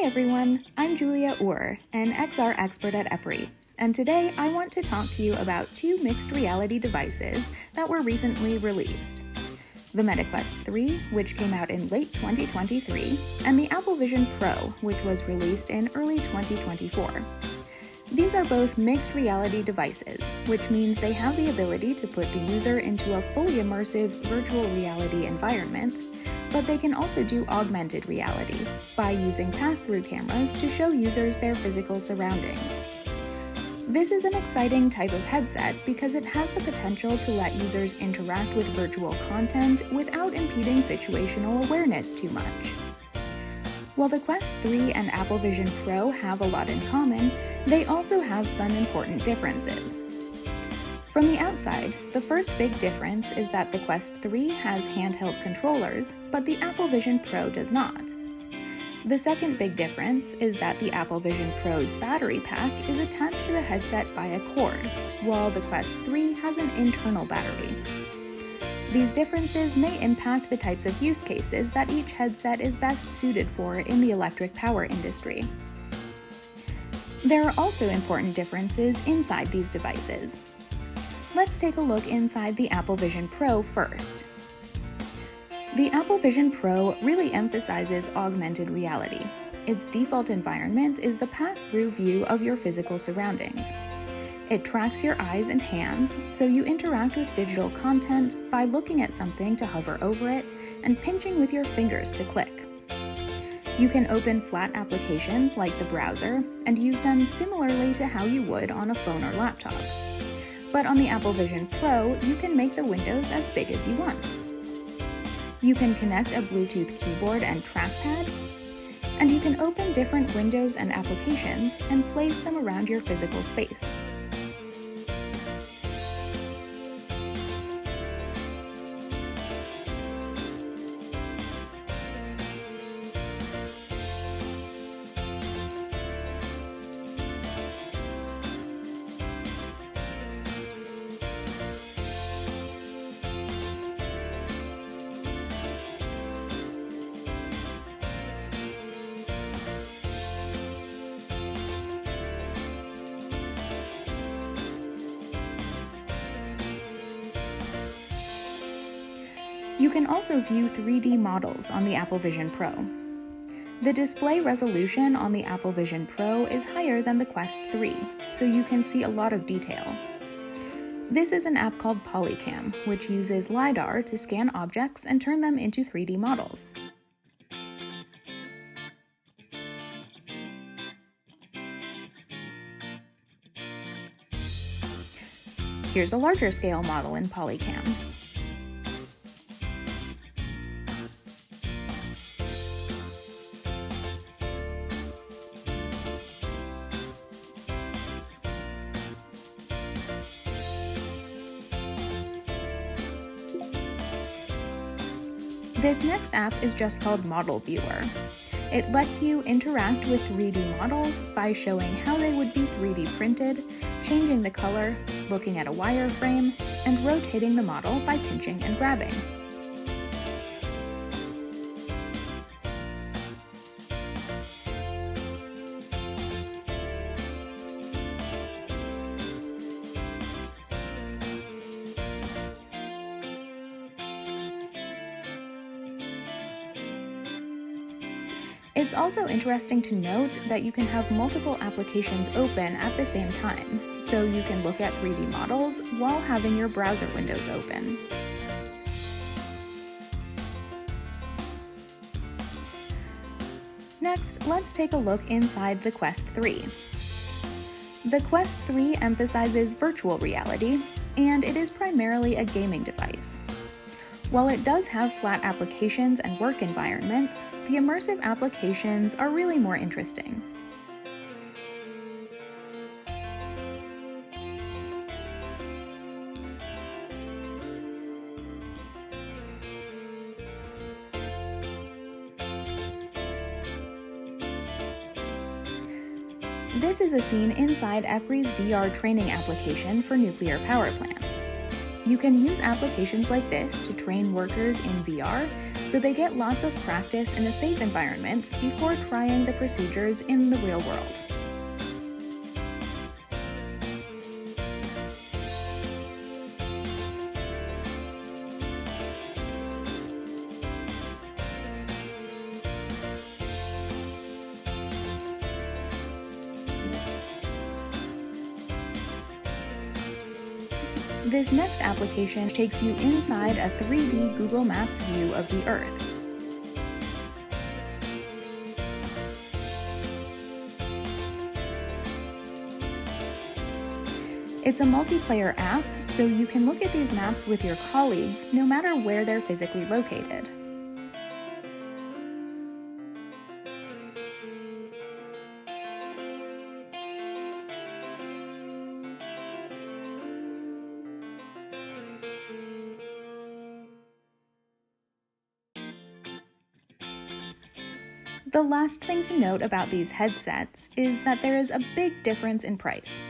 everyone, I'm Julia Uhr, an XR expert at EPRI, and today I want to talk to you about two mixed reality devices that were recently released. The MetaQuest 3, which came out in late 2023, and the Apple Vision Pro, which was released in early 2024. These are both mixed reality devices, which means they have the ability to put the user into a fully immersive virtual reality environment, but they can also do augmented reality by using pass-through cameras to show users their physical surroundings. This is an exciting type of headset because it has the potential to let users interact with virtual content without impeding situational awareness too much. While the Quest 3 and Apple Vision Pro have a lot in common, they also have some important differences. From the outside, the first big difference is that the Quest 3 has handheld controllers, but the Apple Vision Pro does not. The second big difference is that the Apple Vision Pro's battery pack is attached to the headset by a cord, while the Quest 3 has an internal battery. These differences may impact the types of use cases that each headset is best suited for in the electric power industry. There are also important differences inside these devices. Let's take a look inside the Apple Vision Pro first. The Apple Vision Pro really emphasizes augmented reality. Its default environment is the pass-through view of your physical surroundings. It tracks your eyes and hands, so you interact with digital content by looking at something to hover over it and pinching with your fingers to click. You can open flat applications like the browser and use them similarly to how you would on a phone or laptop. But on the Apple Vision Pro, you can make the windows as big as you want. You can connect a Bluetooth keyboard and trackpad, and you can open different windows and applications and place them around your physical space. You can also view 3D models on the Apple Vision Pro. The display resolution on the Apple Vision Pro is higher than the Quest 3, so you can see a lot of detail. This is an app called Polycam, which uses LiDAR to scan objects and turn them into 3D models. Here's a larger scale model in Polycam. This next app is just called Model Viewer. It lets you interact with 3D models by showing how they would be 3D printed, changing the color, looking at a wireframe, and rotating the model by pinching and grabbing. It's also interesting to note that you can have multiple applications open at the same time, so you can look at 3D models while having your browser windows open. Next, let's take a look inside the Quest 3. The Quest 3 emphasizes virtual reality, and it is primarily a gaming device. While it does have flat applications and work environments, the immersive applications are really more interesting. This is a scene inside EPRI's VR training application for nuclear power plants. You can use applications like this to train workers in VR so they get lots of practice in a safe environment before trying the procedures in the real world. This next application takes you inside a 3D Google Maps view of the Earth. It's a multiplayer app, so you can look at these maps with your colleagues no matter where they're physically located. The last thing to note about these headsets is that there is a big difference in price.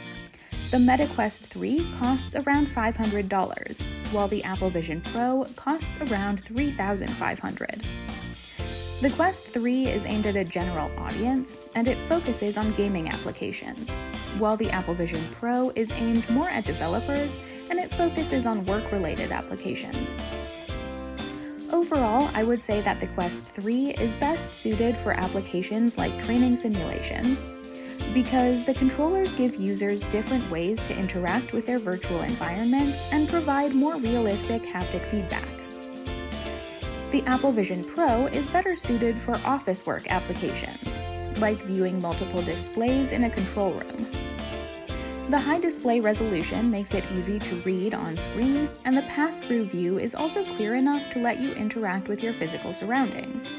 The Meta Quest 3 costs around $500, while the Apple Vision Pro costs around $3,500. The Quest 3 is aimed at a general audience, and it focuses on gaming applications, while the Apple Vision Pro is aimed more at developers, and it focuses on work-related applications. Overall, I would say that the Quest 3 is best suited for applications like training simulations, because the controllers give users different ways to interact with their virtual environment and provide more realistic haptic feedback. The Apple Vision Pro is better suited for office work applications, like viewing multiple displays in a control room. The high display resolution makes it easy to read on screen, and the pass-through view is also clear enough to let you interact with your physical surroundings.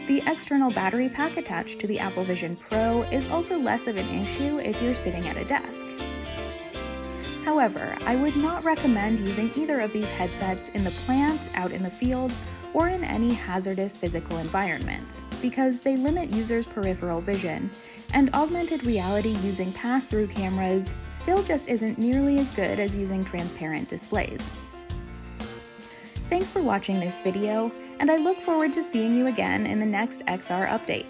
The external battery pack attached to the Apple Vision Pro is also less of an issue if you're sitting at a desk. However, I would not recommend using either of these headsets in the plant, out in the field, or in any hazardous physical environment, because they limit users' peripheral vision, and augmented reality using pass-through cameras still just isn't nearly as good as using transparent displays. Thanks for watching this video, and I look forward to seeing you again in the next XR update.